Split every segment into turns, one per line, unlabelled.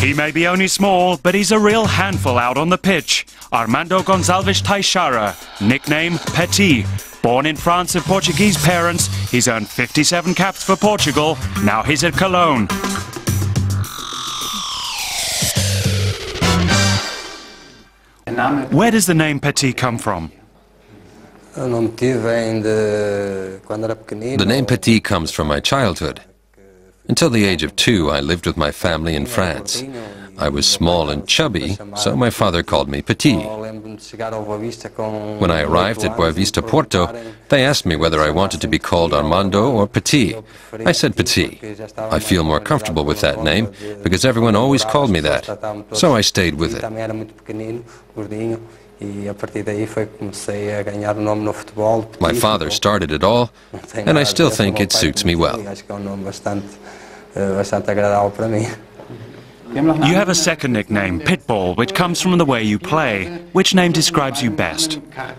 He may be only small, but he's a real handful out on the pitch. Armando Gonçalves Teixeira, nickname Petit. Born in France of Portuguese parents, he's earned 57 caps for Portugal. Now he's at Cologne. Where does the name Petit come from?
The name Petit comes from my childhood. Until the age of 2, I lived with my family in France. I was small and chubby, so my father called me Petit. When I arrived at Boavista Porto, they asked me whether I wanted to be called Armando or Petit. I said Petit. I feel more comfortable with that name, because everyone always called me that, so I stayed with it. My father started it all, and I still think it suits me well.
You have a second nickname, Pitbull, which comes from the way you play. Which name describes you best?
I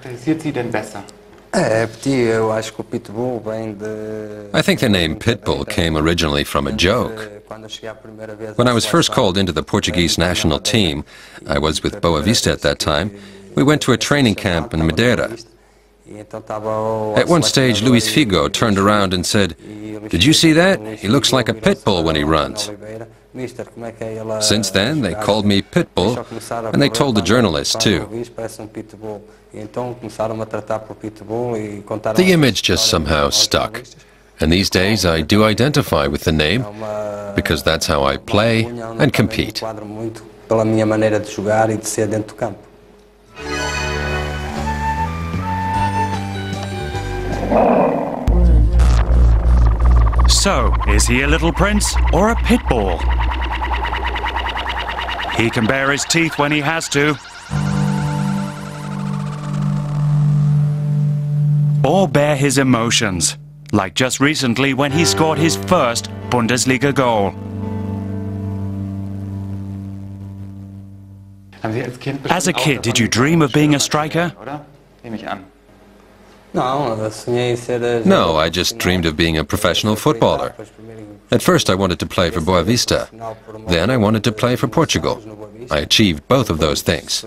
think the name Pitbull came originally from a joke. When I was first called into the Portuguese national team, I was with Boavista at that time, we went to a training camp in Madeira. At one stage, Luis Figo turned around and said, "Did you see that? He looks like a pit bull when he runs." Since then, they called me Pitbull, and they told the journalists too. The image just somehow stuck. And these days, I do identify with the name, because that's how I play and compete.
So, is he a little prince or a pit bull? He can bare his teeth when he has to. Or bare his emotions, like just recently when he scored his first Bundesliga goal. As a kid, did you dream of being a striker?
No, I just dreamed of being a professional footballer. At first I wanted to play for Boavista. Then I wanted to play for Portugal. I achieved both of those things.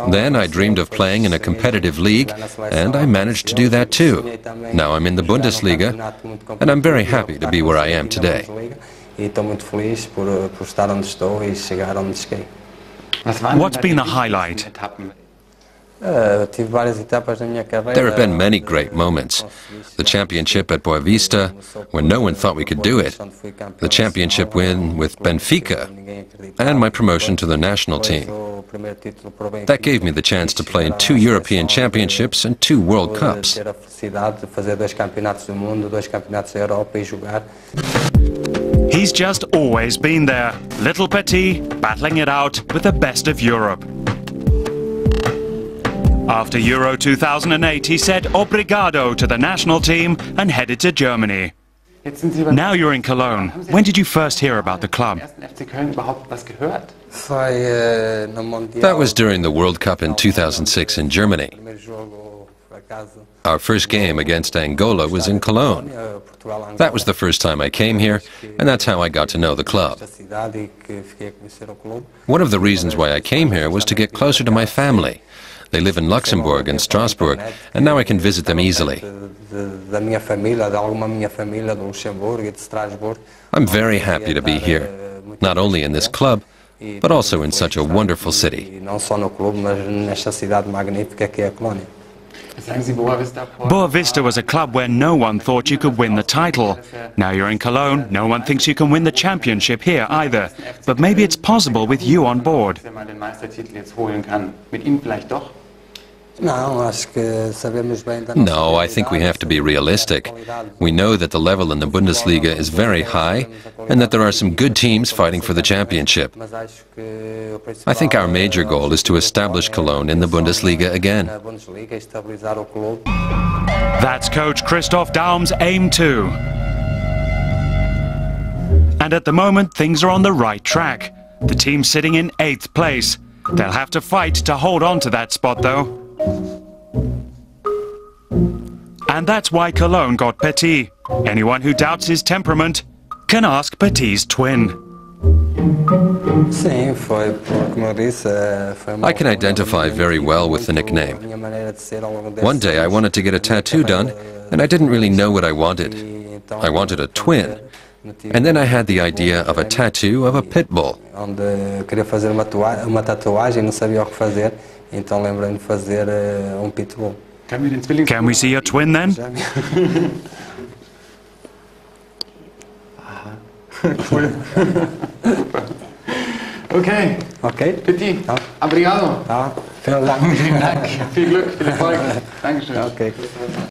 Then I dreamed of playing in a competitive league, and I managed to do that too. Now I'm in the Bundesliga, and I'm very happy to be where I am today.
What's been the highlight?
There have been many great moments. The championship at Boavista, when no one thought we could do it. The championship win with Benfica, and my promotion to the national team. That gave me the chance to play in 2 European championships and 2 World Cups.
He's just always been there, little Petit, battling it out with the best of Europe. After Euro 2008, he said obrigado to the national team and headed to Germany. Now you're in Cologne. When did you first hear about the club?
That was during the World Cup in 2006 in Germany. Our first game against Angola was in Cologne. That was the first time I came here, and that's how I got to know the club. One of the reasons why I came here was to get closer to my family. They live in Luxembourg and Strasbourg, and now I can visit them easily. I'm very happy to be here, not only in this club, but also in such a wonderful city.
Boavista was a club where no one thought you could win the title. Now you're in Cologne, no one thinks you can win the championship here either. But maybe it's possible with you on board.
No, I think we have to be realistic. We know that the level in the Bundesliga is very high and that there are some good teams fighting for the championship. I think our major goal is to establish Cologne in the Bundesliga again.
That's coach Christoph Daum's aim too. And at the moment, things are on the right track. The team's sitting in 8th place. They'll have to fight to hold on to that spot though. And that's why Cologne got Petit. Anyone who doubts his temperament can ask Petit's twin.
I can identify very well with the nickname. One day I wanted to get a tattoo done, and I didn't really know what I wanted. I wanted a twin. And then I had the idea of a tattoo of a pit bull.
Can we see your twin then?
Cool. Okay. Petit. Obrigado.
Vielen Dank.
Vielen Dank. Viel Glück, viel Erfolg. Dankeschön.
Okay.